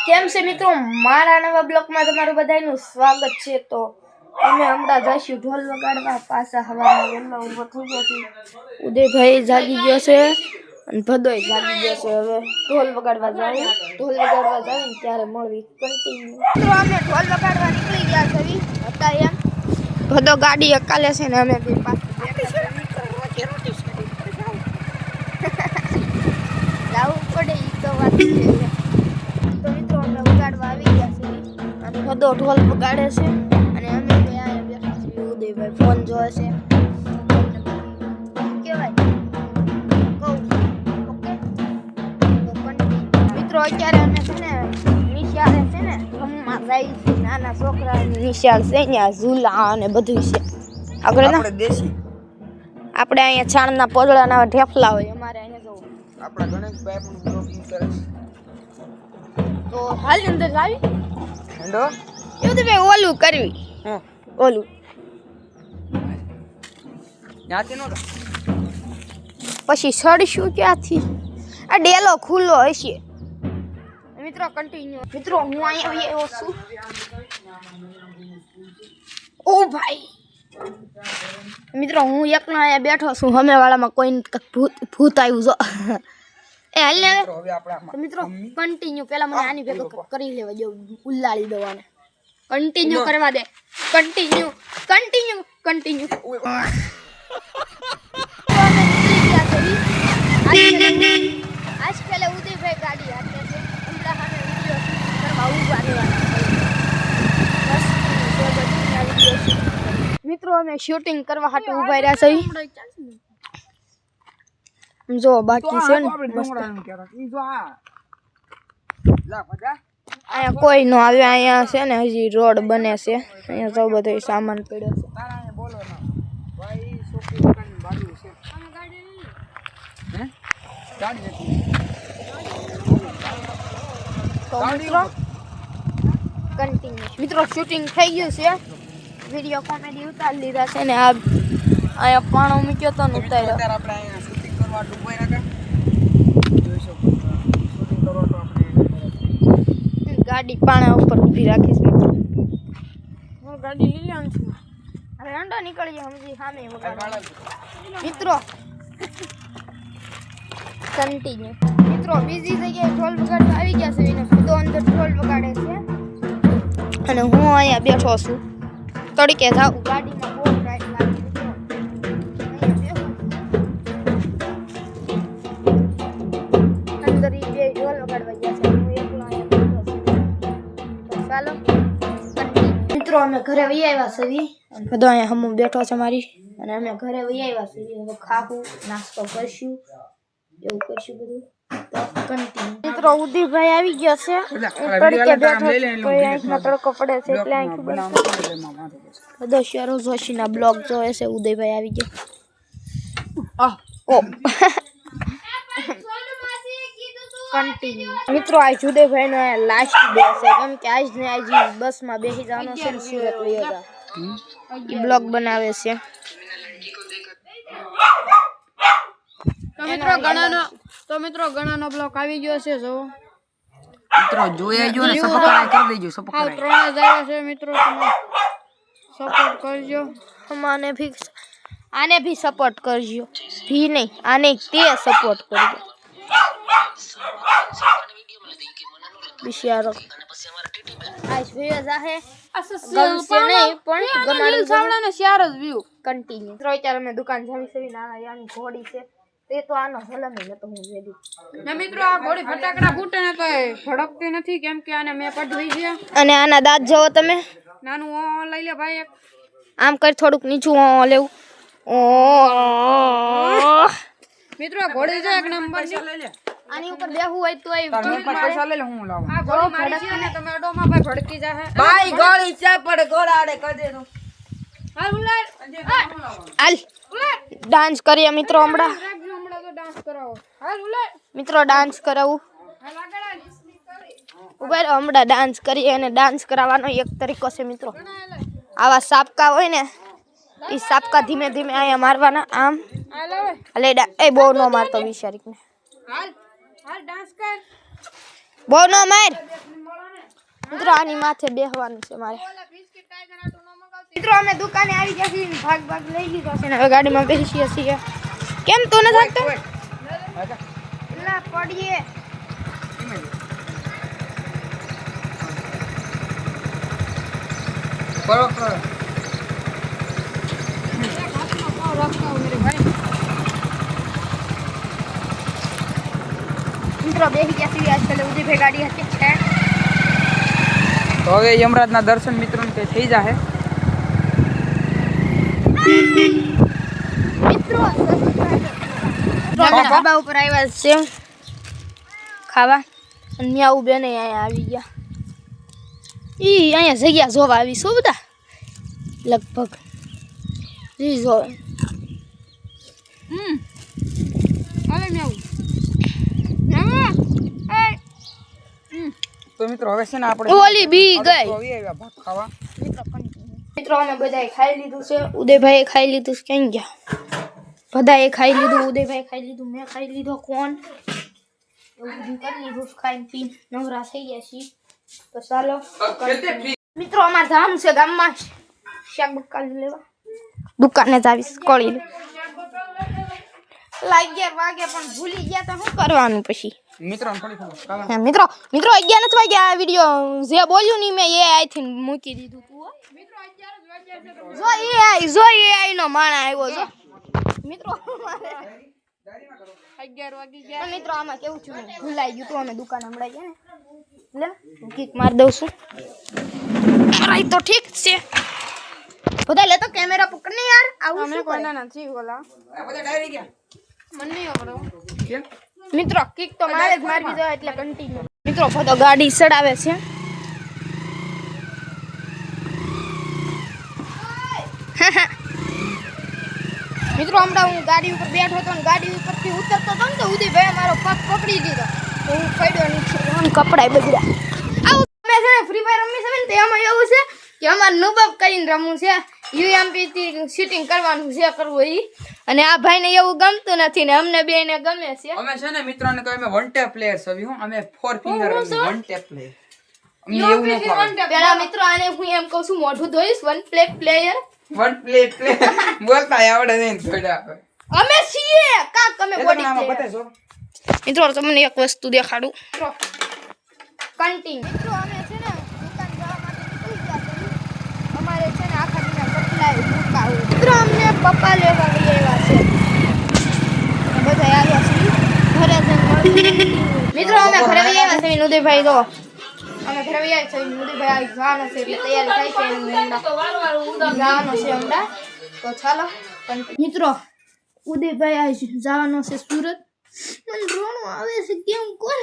કેમ છે મિત્રો, મારા નવા બ્લોગમાં તમારું બધાનું સ્વાગત છે। તો અમે હમણાં જઈશું ઢોલ વગાડવા। પાછા હવારમાં વહેલા ઊભો થઈ ગયો છે, ઉદયભાઈ જાગી ગયો છે અને ભદોય જાગી ગયો છે। હવે ઢોલ વગાડવા જાવી ને ત્યારે મળવી કન્ટિન્યુ। તો અમે ઢોલ વગાડવા નીકળી ગયા છે હતા એમ। ભદો ગાડી અકાલે છે ને અમે બે પાછું જાવું પડે ઈ તો વાત છે। તો મિત્રો અમે વગાડવા આવી ગયા છે અને ભદો ઢોલ વગાડે છે અને અમે બે આયા બેઠા છીએ। ઉદયભાઈ ફોન જોવે છે કેવાય કહું ઓકે। તો મિત્રો અત્યારે અમે છે ને નિશાળે છે ને રમવા જાય છે, નાના છોકરાની નિશાળ છે, ત્યાં ઝૂલા અને બધું છે આગળ ના દેશી આપણે અહીંયા છાણના પોદળાના ઢેફલા હોય અમારે અહીંયા જો આપણા ગણેશભાઈ પણ બ્લોગિંગ કરે છે। તો હાલ અંદર આવી હેલો એવું તો ભાઈ ઓલું કરવી હા ઓલું ત્યાંથી નો પછી સડશું ક્યાંથી? આ ડેલો ખુલ્લો હશે મિત્રો। કન્ટિન્યુ મિત્રો હું અહીંયા આવ્યો છું। ઓ ભાઈ મિત્રો હું એકલો અહીંયા બેઠો છું, સામે વાળામાં કોઈ ભૂત આવ્યું જો એ હાલ ને હવે આપણા મિત્રો કન્ટિન્યુ પેલા મને આની ભેગો કરી લેવા દો, ઉલાળી દો આને કન્ટિન્યુ કરવા દે કન્ટિન્યુ આજ પેલે ઉદયભાઈ ગાડી હાથે છે, હમણાં સામે વિડિયો કરવા ઉભા રહેવાના મિત્રો। અમે શૂટિંગ કરવા હાટુ ઉભા રહ્યા છે જો બાકી છે ને મસ્ત। અહીંયા કોઈ નો આવે, અહીંયા છે ને હજી રોડ બને છે, અહીંયા તો બધો સામાન પડ્યો છે। તો મિત્રો શૂટિંગ થઈ ગયું છે, વિડિયો કોમેડી ઉતારી લીધા છે ને આ અહીંયા પાણો મૂક્યો તો ને ઉતાર્યો। આપણે અહીંયા શૂટિંગ કરવા ડુબાઈ રાખા જોઈ શકો શૂટિંગ કરવા તો આપણે ગાડી પાણા ઉપર ઊભી રાખીશ મિત્રો। હું ગાડી લઈ લેવાનું છું, હવે અંડો નીકળી જાય સમજી સામે મિત્રો। કન્ટિન્યુ મિત્રો બીજી જગ્યાએ ઢોલ વગાડવા આવી ગયા છે એને તો અંદર ઢોલ વગાડે છે અને હું અહીંયા બેઠો છું તડકે જાઉં ગાડીમાં બહુ રાઈટ લાગે અંદર ઈ બે ઢોલ વગાડવા ગયા છે, હું એકલો અહીંયા બેઠો છું। તો ચાલો મિત્રો અમે ઘરે વહી આવ્યા છીએ અને બધો અહીંયા હમું બેઠો છે મારી અને અમે ઘરે વહી આવ્યા છીએ। હવે ખાવું નાસ્તો કરશું એવું કરશું બધું। મિત્રો ઉદયભાઈ આવી ગયો છે, તડકે બેઠો કોઈ આંખમાં તડકો પડે છે એટલે આંખ બધો શેરો જોશીના બ્લોગ જોવે છે। ઉદયભાઈ આવી ગયા ઓ કન્ટિન્યુ મિત્રો આજ ઉદયભાઈ નો લાસ્ટ ડે છે કેમ કે આજ ને આજ બસમાં બેસી જવાનો છે ને સુરત વયો જા ઈ બ્લોગ બનાવે છે। તો મિત્રો ઘણાનો બ્લોક આવી ગયો છે જો મિત્રો જોઈ આવજો ને સબસ્ક્રાઇબ કરી દેજો સબસ્ક્રાઇબ 3000 છે મિત્રો, તમે સપોર્ટ કરજો આને भी સપોર્ટ કરજો भी નહીં આને તે સપોર્ટ કરજો બિચારો આજ વ્યૂ જાહે ગમશે નહીં પણ ગમાડું સાવડાને શેર જ વ્યૂ કન્ટિન્યુ મિત્રો। અત્યારે અમે દુકાન જાવી છે નાના યાની ઘોડી છે તે તો આનો હલમ ન તો હું વેડી ના મિત્રો આ ઘોડી ફટાકડા ફૂટે ને તો ભડકતી નથી કેમ કે આને મે પઢવી છે અને આના દાંત જોવો તમે નાનું ઓ લઈ લે ભાઈ એક આમ કરી થોડુંક નીચું લેવું ઓ મિત્રો આ ઘોડી છે એક નંબર છે લઈ લે આની ઉપર બેહવું હોય તો પૈસા લઈ લે હું લાવું આ ઘોડી મારી છે ને તમે અડોમાં ભાઈ ભડકી જાહે ભાઈ ગોળી છે પણ ગોળાડે કરી દેનો હાલ ઉલાર હાલ ડાન્સ કરીએ મિત્રો હમણાં હમણાં તો ડાન્સ કરાવો હાલ ઉલાર મિત્રો ડાન્સ કરાવું હાલ આગળ ઉભા હમણાં ડાન્સ કરીએ અને ડાન્સ કરાવવાનો એક તરીકો છે મિત્રો। આવા સાપકા હોય ને એ સાપકા ધીમે ધીમે અહીંયા મારવાના આમ હાલ હવે એટલે એ બહુ ન મારતો વિચારીને હાલ હાલ ડાન્સ કર બહુ ન માર મિત્રો આની માથે બેહવાનું છે મારે. મિત્રો અમે દુકાને આવી ગયા છીએ, ભાગ લઈ લીધો છે ને હવે ગાડીમાં બેસીએ છીએ. કેમ તો ન થાકતો? એલા પડીએ. મિત્રો બેસી ગયા છીએ આજકાલ ઉદયભાઈ ગાડી હતી છે. તો હવે યમરાજના દર્શન મિત્રોને તે થઈ જાહે. મિત્રો ધાબા ઉપર આવ્યા છે ખાવા અને ન્યાઉ બેને અહીંયા આવી ગયા. ઈ અહીંયા જગ્યા જોવા આવી શું બધા લગભગ ઈ જોવે. અરે મેવું તો મિત્રો હવે છે ને આપણે ઓલી બી ગઈ. આવ્યા ભાત ખાવા. મિત્રો અમે બધાએ ખાઈ લીધું છે. ઉદયભાઈએ ખાઈ લીધું છે. ક્યાં ગયા? બધાએ ખાઈ લીધું. ઉદયભાઈ ખાઈ લીધું, મેં ખાઈ લીધો. કોણ એવું બધું કરી લીધું. ખાઈને પીને નવરા થઈ ગયા છીએ. તો ચાલો મિત્રો અમારે જવાનું છે ગામમાં શાક બકાલું લેવા. દુકાને જ આવીશ કોળી લે. લાગ્યા વાગે પણ ભૂલી ગયા તો શું કરવાનું પછી? મિત્રો થોડી ખબર હા, મિત્રો 11 નથી વાગ્યા. આ વિડિયો જે બોલ્યું ની મેં એ આઈ થી મૂકી દીધું તું. જો એ આઈ નો માણા આવ્યો જો મિત્રો. 11 વાગી ગયા. મિત્રો આમાં કેવું છું ભૂલાઈ ગયું તું. અમે દુકાન હમણાં ગયા ને લે કિક માર દઉં છું. અરે તો ઠીક છે. બધા લે તો કેમેરા પકડ ને યાર. આવું અમે શું કોના કરે? નથી ઓલા આ બધા ડાયરી ગયા. મને નહીં ખબર. કેમ? મિત્રો કિક તો મારે જ મારવી જોઈએ એટલે કન્ટિન્યુ. મિત્રો બધો ગાડી સડાવે છે. મિત્રો હમણાં હું ગાડી ઉપર બેઠો હતો ને ગાડી ઉપરથી ઉતરતો હતો ને તો ઉદયભાઈ મારો પગ પકડી લીધો તો હું પડ્યો નીચે. આમ કપડાય બગડ્યા. આવું તમે છે ને ફ્રી ફાયર રમી છે ને તેમાં એવું છે કે અમારે નુબબ કરીને રમવું છે. યુએમપી થી શૂટિંગ કરવાનું છે કરવું એ. અને આ ભાઈને એવું ગમતું નથી ને અમને બેને ગમે છે. અમે છે ને મિત્રોને કહે અમે વન ટેપ પ્લેયર સવી હું અમે 4 ફિંગર વન ટેપ પ્લેયર. અમને એવું ન ફાવે. પેલા મિત્રો આને હું એમ કહું છું મોઢું ધોઈશ વન પ્લેયર. વન પ્લેટ બોલતા આવડે નહીં થોડા. અમે છીએ કાક તમે બોડી આમાં પ્લેયર. બતાવશો? મિત્રો તમને એક વસ્તુ દેખાડું. કન્ટિન્યુ મિત્રો અમે છે ને દુકાન જવા માટે નીકળી ગયા છીએ. અમારે છે ને આખા દિના કેટલાય ભૂકા હોય. મિત્રો અમને પપ્પા લેવા લઈ આવ્યા છે. બધા આવ્યા છે ઘરે જઈને મળીએ. મિત્રો અમે ઘરે લઈ આવ્યા છે ઉદયભાઈ તો અમે ઘરે આવ્યા છે ઉદયભાઈ જવાનો છે એટલે તૈયારી થાય છે જવાનો છે હમણાં. તો ચાલો મિત્રો ઉદયભાઈ આજ જવાનો છે સુરત. મને રોણું આવે છે કેમ કોણ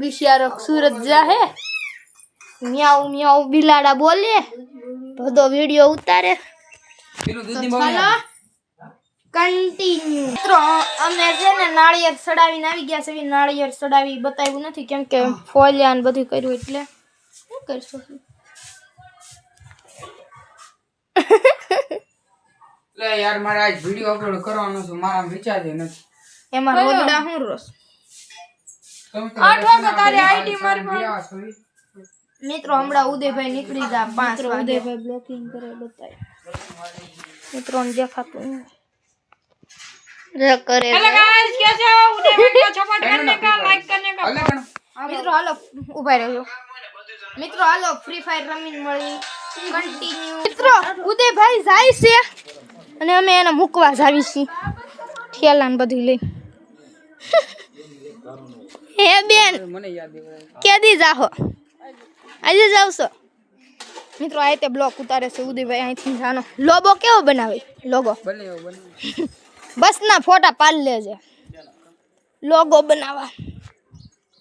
બિચારો સુરત જાહે. મ્યાઉ મ્યાઉ બિલાડા બોલે બધો વિડિયો ઉતારે. પેલું દૂધની તો બહુ ચાલો કન્ટિન્યુ. મિત્રો અમે છે ને નાળિયેર સડાવીને આવી ગયા છે. નાળિયેર સડાવી બતાવ્યું નથી કેમ કે ફોલિયા ને બધું કર્યું એટલે શું કરશો? લે યાર મારે આજ વિડિયો અપલોડ કરવાનો છે મારા વિચાર જ નથી. એમાં રોદડા હું રોસ. તમે તો 8 વાગે તારી આઈડી મારી વિડિયો સવી. મિત્રો હમણાં ઉદયભાઈ નીકળી જા 5 વાગે. ઉદયભાઈ બ્લોકિંગ કરે બતાય. મિત્રો ને દેખાતું નહીં. જે કરે हेलो गाइस कैसे हो उदय वीडियो चौपट करने का लाइक करने का અલે કણ મિત્રો હાલો ઉભા રહેજો. મિત્રો હાલો ફ્રી ફાયર રમીને મળી કન્ટિન્યુ. મિત્રો ઉદયભાઈ જાય છે અને અમે એને મૂકવા જાવી છીએ ઠેલા ને બધું લઈ. હે બેન મને યાદ દેવાય. કેદી જાહો? આજે જાવ છો? મિત્રો આ તે બ્લોક ઉતારે છે ઉદયભાઈ અહીંથી જાનો. લોગો કેવો બનાવે? લોગો બને એવું બને. બસ ના ફોટા પાડી લેજે લોગો બનાવવા.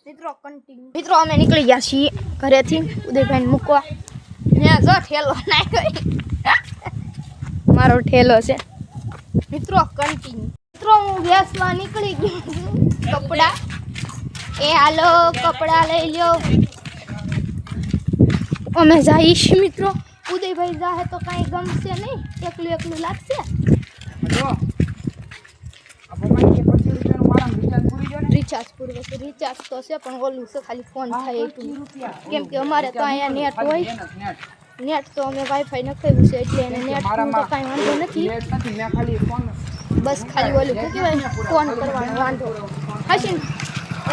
મિત્રો કન્ટિન્યુ. મિત્રો અમે નીકળી ગયા છીએ ઘરેથી ઉદયભાઈને મૂકવા. ત્યાં જો ઠેલો નાખ્યો મારો ઠેલો છે. મિત્રો કન્ટિન્યુ. મિત્રો હું વેસવા નીકળી ગઈ છું કપડા. એ હાલો કપડા લઈ લ્યો. અમે જઈશ મિત્રો. ઉદયભાઈ જાહે તો કાંઈ ગમશે નહીં. એકલું એકલું લાગશે. જો આ પપ્પાની કે 25 રૂપિયાનું મારા વિચાર પૂરી રિચાર્જ પૂરું છે રિચાર્જ તો છે પણ ઓલું છે ખાલી ફોન થાય એટલું કેમ કે અમારે તો અહીંયા નેટ હોય નેટ તો અમે વાઈફાઈ નખાવ્યું છે એટલે એને નેટ તો કાંઈ વાંધો નથી મેં ખાલી ફોન બસ ખાલી ઓલું શું કહેવાય ફોન કરવાનો વાંધો હશે ને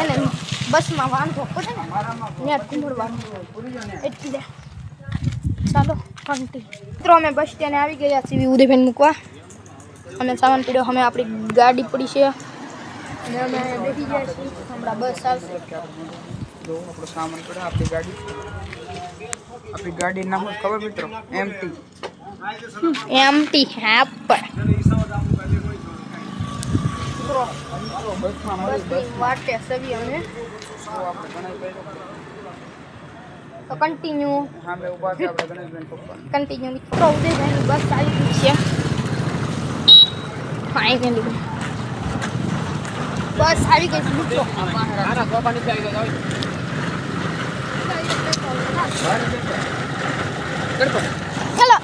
એને બસમાં વાંધો પડે ને નેટ કુંભળવાનું એટલે ચાલો કન્ટિન્યુ મિત્રો અમે બસ સ્ટેન્ડ આવી ગયા છીએ ઉદયભાઈ મૂકવા અમે સામાન પીડ્યો અમે આપણી ગાડી પડી છે અને અમે બેસી ગયા છીએ હમણાં બસ આવશે જો આપણો સામાન પડે આપણી ગાડી નામ શું ખબર મિત્રો એમટી એમટી હેપ બસમાં બસની વાટે સવી અમે તો કન્ટિન્યુ હા મેં ઊભા છે આપણે ગણેશભાઈ પપ્પા કન્ટિન્યુ મિત્રો ઉદયભાઈની બસ આવી ગઈ છે ફાઇનલી બસ આવી ગઈ છે મિત્રો ચલો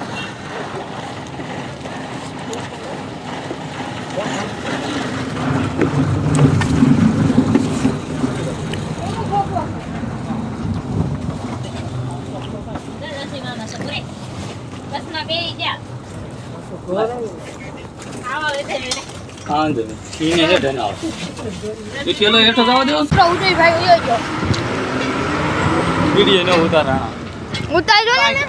મિત્રો ઉદયભાઈ વયો ગયો ઉતાર્યો ને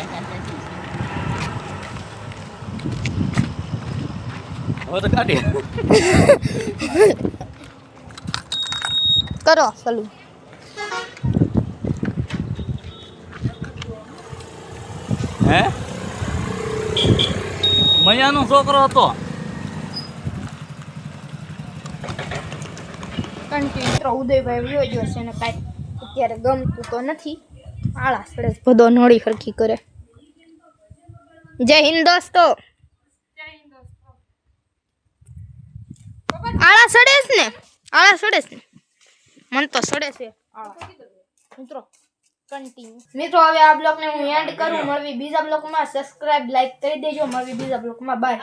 કરો ચાલુ હે મયાનો છોકરો હતો કન્ટિન્યુ ઉદયભાઈ વયો ગયો છે ને કાંઈ અત્યારે ગમતું તો નથી આળા સડે બધો નળી હરખી કરે જય હિન્દ દોસ્તો આળા સડેસ ને મન તો સડે છે આળા મિત્રો કન્ટિન્યુ મિત્રો હવે આ બ્લોગને હું એન્ડ કરું મળવી બીજા બ્લોગમાં સબસ્ક્રાઇબ લાઈક કરી દેજો મળવી બીજા બ્લોગમાં બાય